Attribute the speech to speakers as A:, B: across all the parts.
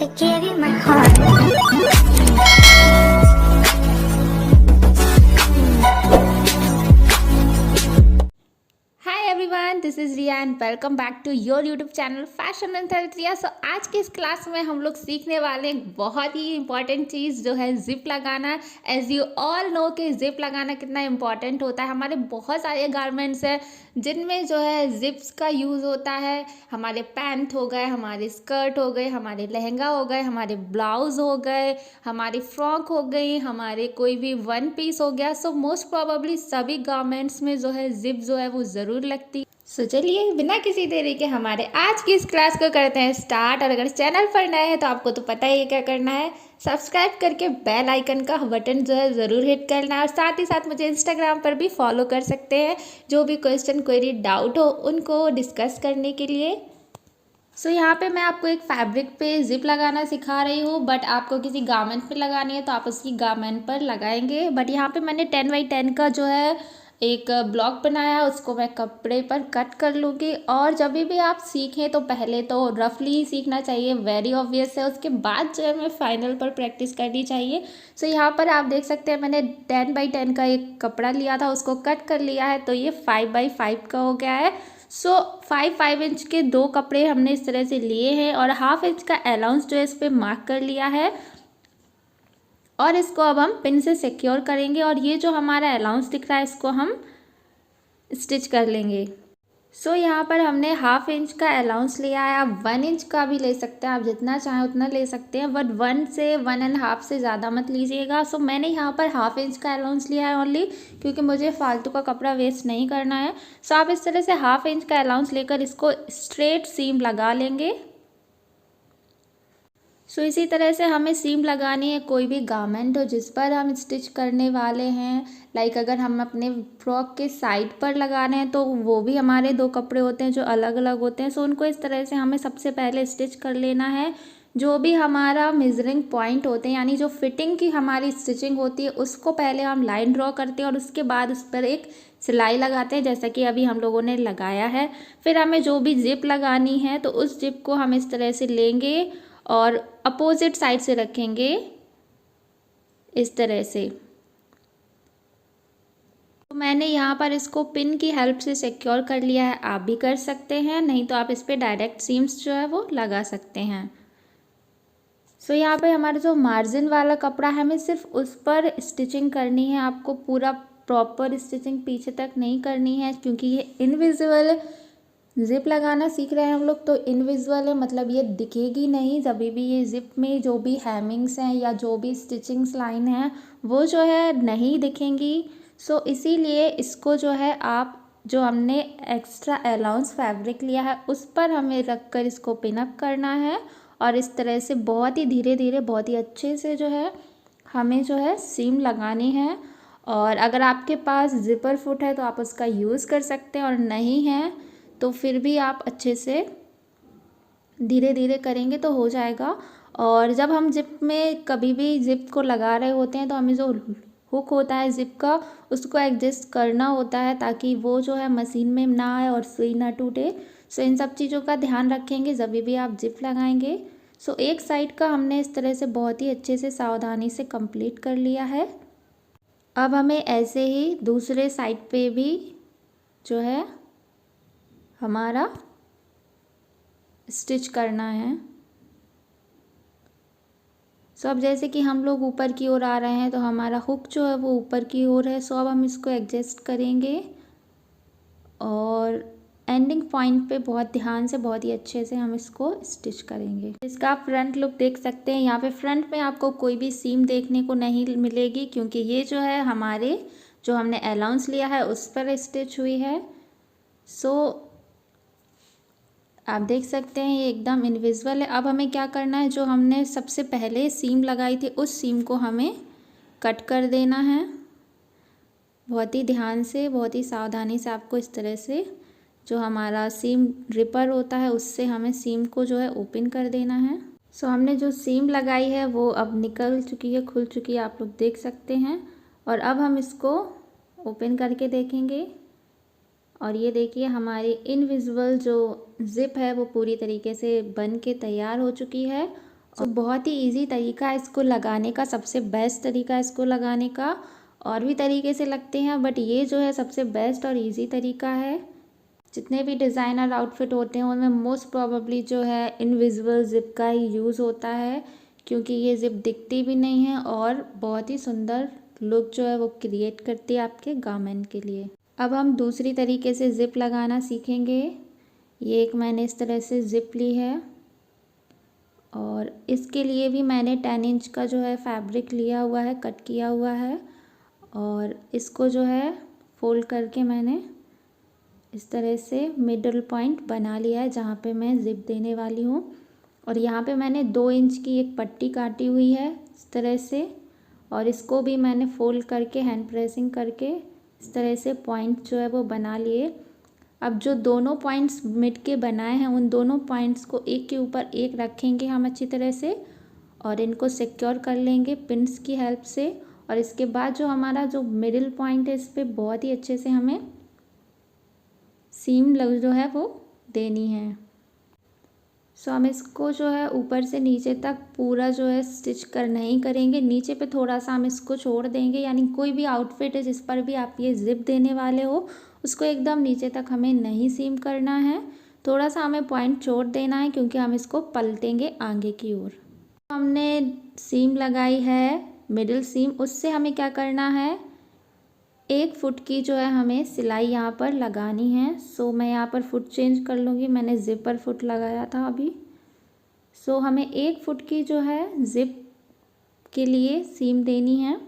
A: to give you my heart.
B: Hi everyone, this is Riya and welcome back to your YouTube channel fashion and health Riya. So आज की इस class में हम लोग सीखने वाले एक बहुत ही इंपॉर्टेंट चीज़ जो है जिप लगाना। एज यू ऑल नो कि जिप लगाना कितना इंपॉर्टेंट होता है। हमारे बहुत सारे गारमेंट्स हैं जिनमें जो है जिप्स का यूज़ होता है। हमारे पैंट हो गए, हमारे स्कर्ट हो गए, हमारे लहंगा हो गए, हमारे ब्लाउज हो गए, हमारी फ्रॉक हो गई, हमारे कोई भी वन पीस हो गया। सो मोस्ट प्रोबेबली सभी गारमेंट्स में जो है जिप जो है वो ज़रूर लगती। सो चलिए बिना किसी देरी के हमारे आज की इस क्लास को करते हैं स्टार्ट। और अगर चैनल पर नए हैं तो आपको तो पता ही है क्या करना है, सब्सक्राइब करके बेल आइकन का बटन जो है ज़रूर हिट करना है। और साथ ही साथ मुझे इंस्टाग्राम पर भी फॉलो कर सकते हैं जो भी क्वेश्चन क्वेरी डाउट हो उनको डिस्कस करने के लिए। सो यहाँ पे मैं आपको एक फैब्रिक पे जिप लगाना सिखा रही हूँ, बट आपको किसी गारमेंट पे लगानी है तो आप उसकी गारमेंट पर लगाएंगे। बट यहाँ पे मैंने 10x10 का जो है एक ब्लॉक बनाया, उसको मैं कपड़े पर कट कर लूँगी। और जब भी आप सीखें तो पहले तो रफली ही सीखना चाहिए, वेरी ऑब्वियस है। उसके बाद जो है हमें फाइनल पर प्रैक्टिस करनी चाहिए। सो यहाँ पर आप देख सकते हैं मैंने 10x10 का एक कपड़ा लिया था, उसको कट कर लिया है, तो ये 5x5 का हो गया है। सो 5 इंच के दो कपड़े हमने इस तरह से लिए हैं और हाफ इंच का अलाउंस जो है इस पर मार्क कर लिया है। और इसको अब हम पिन से सिक्योर करेंगे और ये जो हमारा अलाउंस दिख रहा है इसको हम स्टिच कर लेंगे। सो यहाँ पर हमने हाफ इंच का अलाउंस लिया है। आप 1 इंच का भी ले सकते हैं, आप जितना चाहें उतना ले सकते हैं, बट 1 से 1.5 से ज़्यादा मत लीजिएगा। सो मैंने यहाँ पर हाफ इंच का अलाउंस लिया है ओनली, क्योंकि मुझे फालतू का कपड़ा वेस्ट नहीं करना है। सो आप इस तरह से हाफ इंच का अलाउंस लेकर इसको स्ट्रेट सीम लगा लेंगे। सो इसी तरह से हमें सीम लगानी है कोई भी गारमेंट हो जिस पर हम स्टिच करने वाले हैं। लाइक अगर हम अपने फ्रॉक के साइड पर लगाने हैं तो वो भी हमारे दो कपड़े होते हैं जो अलग अलग होते हैं। सो उनको इस तरह से हमें सबसे पहले स्टिच कर लेना है। जो भी हमारा मेजरिंग पॉइंट होते हैं, यानी जो फिटिंग की हमारी स्टिचिंग होती है, उसको पहले हम लाइन ड्रॉ करते हैं और उसके बाद उस पर एक सिलाई लगाते हैं, जैसा कि अभी हम लोगों ने लगाया है। फिर हमें जो भी जिप लगानी है तो उस जिप को हम इस तरह से लेंगे और अपोजिट साइड से रखेंगे इस तरह से। तो मैंने यहाँ पर इसको पिन की हेल्प से सिक्योर कर लिया है, आप भी कर सकते हैं, नहीं तो आप इस पर डायरेक्ट सीम्स जो है वो लगा सकते हैं। सो यहाँ पे हमारा जो मार्जिन वाला कपड़ा है हमें सिर्फ उस पर स्टिचिंग करनी है। आपको पूरा प्रॉपर स्टिचिंग पीछे तक नहीं करनी है, क्योंकि ये इनविजिबल जिप लगाना सीख रहे हैं हम लोग, तो इनविजुअल है, मतलब ये दिखेगी नहीं। जब भी ये जिप में जो भी हैमिंग्स हैं या जो भी स्टिचिंग्स लाइन है वो जो है नहीं दिखेंगी। सो इसीलिए इसको जो है आप जो हमने एक्स्ट्रा अलाउंस फैब्रिक लिया है उस पर हमें रख कर इसको पिन अप करना है। और इस तरह से बहुत ही धीरे धीरे बहुत ही अच्छे से जो है हमें जो है सीम लगानी है। और अगर आपके पास जिपर फुट है तो आप उसका यूज़ कर सकते हैं, और नहीं है तो फिर भी आप अच्छे से धीरे धीरे करेंगे तो हो जाएगा। और जब हम जिप में कभी भी जिप को लगा रहे होते हैं तो हमें जो हुक होता है जिप का उसको एडजस्ट करना होता है, ताकि वो जो है मशीन में ना आए और सुई ना टूटे। सो इन सब चीज़ों का ध्यान रखेंगे जब भी आप जिप लगाएंगे। सो एक साइड का हमने इस तरह से बहुत ही अच्छे से सावधानी से कंप्लीट कर लिया है। अब हमें ऐसे ही दूसरे साइड पे भी जो है हमारा स्टिच करना है। सो अब जैसे कि हम लोग ऊपर की ओर आ रहे हैं तो हमारा हुक जो है वो ऊपर की ओर है। सो अब हम इसको एडजस्ट करेंगे और एंडिंग पॉइंट पे बहुत ध्यान से बहुत ही अच्छे से हम इसको स्टिच करेंगे। इसका फ्रंट लुक देख सकते हैं। यहाँ पे फ्रंट में आपको कोई भी सीम देखने को नहीं मिलेगी, क्योंकि ये जो है हमारे जो हमने अलाउंस लिया है उस पर स्टिच हुई है। सो आप देख सकते हैं ये एकदम इनविजिबल है। अब हमें क्या करना है, जो हमने सबसे पहले सीम लगाई थी उस सीम को हमें कट कर देना है। बहुत ही ध्यान से बहुत ही सावधानी से आपको इस तरह से जो हमारा सीम रिपर होता है उससे हमें सीम को जो है ओपन कर देना है। सो हमने जो सीम लगाई है वो अब निकल चुकी है, खुल चुकी है, आप लोग देख सकते हैं। और अब हम इसको ओपन करके देखेंगे और ये देखिए हमारी इनविजिबल जो जिप है वो पूरी तरीके से बन के तैयार हो चुकी है। तो बहुत ही इजी तरीका है इसको लगाने का, सबसे बेस्ट तरीका है इसको लगाने का। और भी तरीके से लगते हैं बट ये जो है सबसे बेस्ट और इजी तरीका है। जितने भी डिज़ाइनर आउटफिट होते हैं उनमें मोस्ट प्रोबेबली जो है इनविजिबल ज़िप का ही यूज़ होता है, क्योंकि ये ज़िप दिखती भी नहीं है और बहुत ही सुंदर लुक जो है वो क्रिएट करती है आपके गारमेंट के लिए। अब हम दूसरी तरीके से ज़िप लगाना सीखेंगे। ये एक मैंने इस तरह से ज़िप ली है और इसके लिए भी मैंने 10 इंच का जो है फैब्रिक लिया हुआ है, कट किया हुआ है। और इसको जो है फोल्ड करके मैंने इस तरह से मिडल पॉइंट बना लिया है जहाँ पे मैं ज़िप देने वाली हूँ। और यहाँ पे मैंने 2 इंच की एक पट्टी काटी हुई है इस तरह से, और इसको भी मैंने फोल्ड करके हैंड प्रेसिंग करके इस तरह से पॉइंट जो है वो बना लिए। अब जो दोनों पॉइंट्स मिड के बनाए हैं उन दोनों पॉइंट्स को एक के ऊपर एक रखेंगे हम अच्छी तरह से, और इनको सिक्योर कर लेंगे पिन्स की हेल्प से। और इसके बाद जो हमारा जो मिडिल पॉइंट है इस पर बहुत ही अच्छे से हमें सीम लग जो है वो देनी है। सो हम इसको जो है ऊपर से नीचे तक पूरा जो है स्टिच नहीं करेंगे, नीचे पे थोड़ा सा हम इसको छोड़ देंगे। यानी कोई भी आउटफिट है जिस पर भी आप ये ज़िप देने वाले हो उसको एकदम नीचे तक हमें नहीं सीम करना है, थोड़ा सा हमें पॉइंट छोड़ देना है क्योंकि हम इसको पलटेंगे आगे की ओर। हमने सीम लगाई है मिडिल सीम, उससे हमें क्या करना है, 1 फुट की जो है हमें सिलाई यहाँ पर लगानी है। सो मैं यहाँ पर फुट चेंज कर लूँगी, मैंने ज़िप पर फुट लगाया था अभी। सो हमें 1 फुट की जो है ज़िप के लिए सीम देनी है।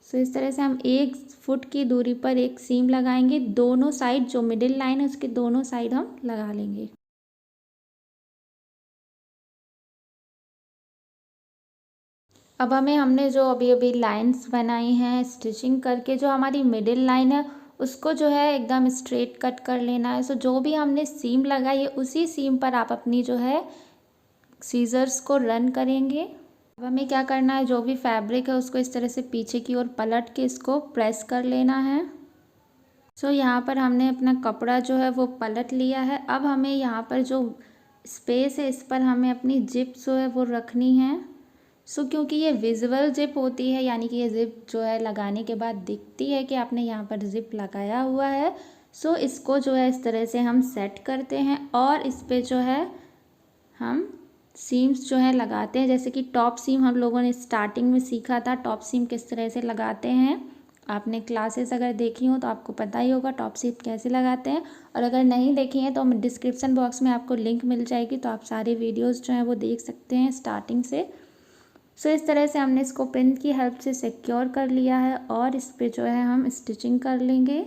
B: सो इस तरह से हम 1 फुट की दूरी पर एक सीम लगाएंगे, दोनों साइड जो मिडिल लाइन है उसके दोनों साइड हम लगा लेंगे। अब हमने जो अभी अभी लाइंस बनाई हैं स्टिचिंग करके, जो हमारी मिडिल लाइन है उसको जो है एकदम स्ट्रेट कट कर लेना है। सो जो भी हमने सीम लगाई है उसी सीम पर आप अपनी जो है सीजर्स को रन करेंगे। अब हमें क्या करना है, जो भी फैब्रिक है उसको इस तरह से पीछे की ओर पलट के इसको प्रेस कर लेना है। सो यहाँ पर हमने अपना कपड़ा जो है वो पलट लिया है। अब हमें यहाँ पर जो स्पेस है इस पर हमें अपनी जिप जो है वो रखनी है। सो क्योंकि ये विजुअल जिप होती है, यानी कि ये जिप जो है लगाने के बाद दिखती है कि आपने यहाँ पर जिप लगाया हुआ है। सो इसको जो है इस तरह से हम सेट करते हैं और इस पे जो है हम सीम्स जो है लगाते हैं। जैसे कि टॉप सीम हम लोगों ने स्टार्टिंग में सीखा था, टॉप सीम किस तरह से लगाते हैं। आपने क्लासेस अगर देखी हो तो आपको पता ही होगा टॉप सीम कैसे लगाते हैं, और अगर नहीं देखी है तो डिस्क्रिप्शन बॉक्स में आपको लिंक मिल जाएगी, तो आप सारे वीडियोज़ जो हैं वो देख सकते हैं स्टार्टिंग से। सो इस तरह से हमने इसको पिन की हेल्प से सिक्योर कर लिया है और इस पे जो है हम स्टिचिंग कर लेंगे।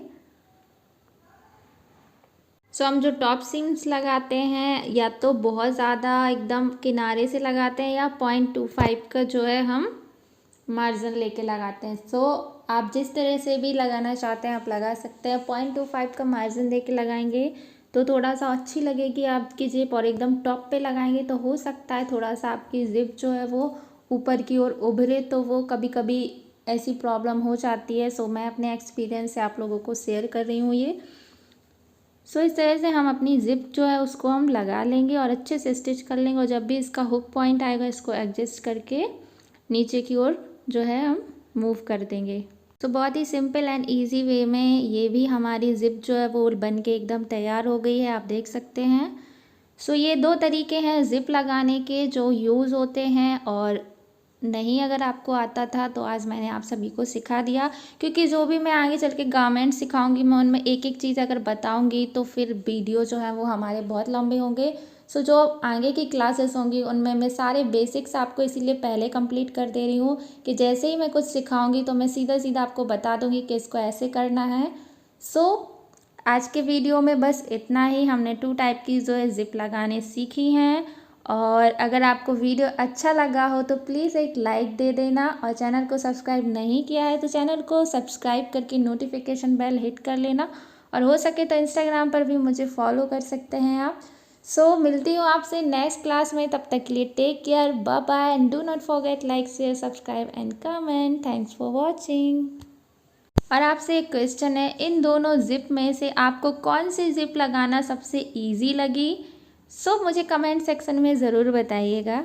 B: सो हम जो टॉप सीम्स लगाते हैं या तो बहुत ज़्यादा एकदम किनारे से लगाते हैं या 0.25 का जो है हम मार्जिन लेके लगाते हैं। सो आप जिस तरह से भी लगाना चाहते हैं आप लगा सकते हैं। 0.25 का मार्जिन लेके लगाएंगे तो थोड़ा सा अच्छी लगेगी आपकी जिप, और एकदम टॉप पे लगाएंगे तो हो सकता है थोड़ा सा आपकी जिप जो है वो ऊपर की ओर उभरे, तो वो कभी कभी ऐसी प्रॉब्लम हो जाती है। सो मैं अपने एक्सपीरियंस से आप लोगों को शेयर कर रही हूँ ये। सो इस तरह से हम अपनी जिप जो है उसको हम लगा लेंगे और अच्छे से स्टिच कर लेंगे, और जब भी इसका हुक पॉइंट आएगा इसको एडजस्ट करके नीचे की ओर जो है हम मूव कर देंगे। तो बहुत ही सिंपल एंड इजी वे में ये भी हमारी जिप जो है वो बन के एकदम तैयार हो गई है, आप देख सकते हैं। सो ये 2 तरीके हैं जिप लगाने के जो यूज़ होते हैं, और नहीं अगर आपको आता था तो आज मैंने आप सभी को सिखा दिया, क्योंकि जो भी मैं आगे चल के गारमेंट सिखाऊंगी मैं उनमें एक एक चीज़ अगर बताऊंगी तो फिर वीडियो जो है वो हमारे बहुत लंबे होंगे। सो जो आगे की क्लासेस होंगी उनमें मैं सारे बेसिक्स आपको इसीलिए पहले कंप्लीट कर दे रही हूँ कि जैसे ही मैं कुछ सिखाऊंगी तो मैं सीधा सीधा आपको बता दूंगी कि इसको ऐसे करना है। सो आज के वीडियो में बस इतना ही। हमने 2 टाइप की जो है जिप लगाने सीखी हैं, और अगर आपको वीडियो अच्छा लगा हो तो प्लीज़ एक लाइक दे देना, और चैनल को सब्सक्राइब नहीं किया है तो चैनल को सब्सक्राइब करके नोटिफिकेशन बेल हिट कर लेना, और हो सके तो इंस्टाग्राम पर भी मुझे फॉलो कर सकते हैं आप। सो मिलती हूँ आपसे नेक्स्ट क्लास में, तब तक के लिए take care, bye bye, and do not forget like share subscribe and comment. Thanks for watching. और आपसे एक क्वेश्चन है, इन दोनों जिप में से आपको कौन सी जिप लगाना सबसे ईजी लगी? सो मुझे कमेंट सेक्शन में ज़रूर बताइएगा।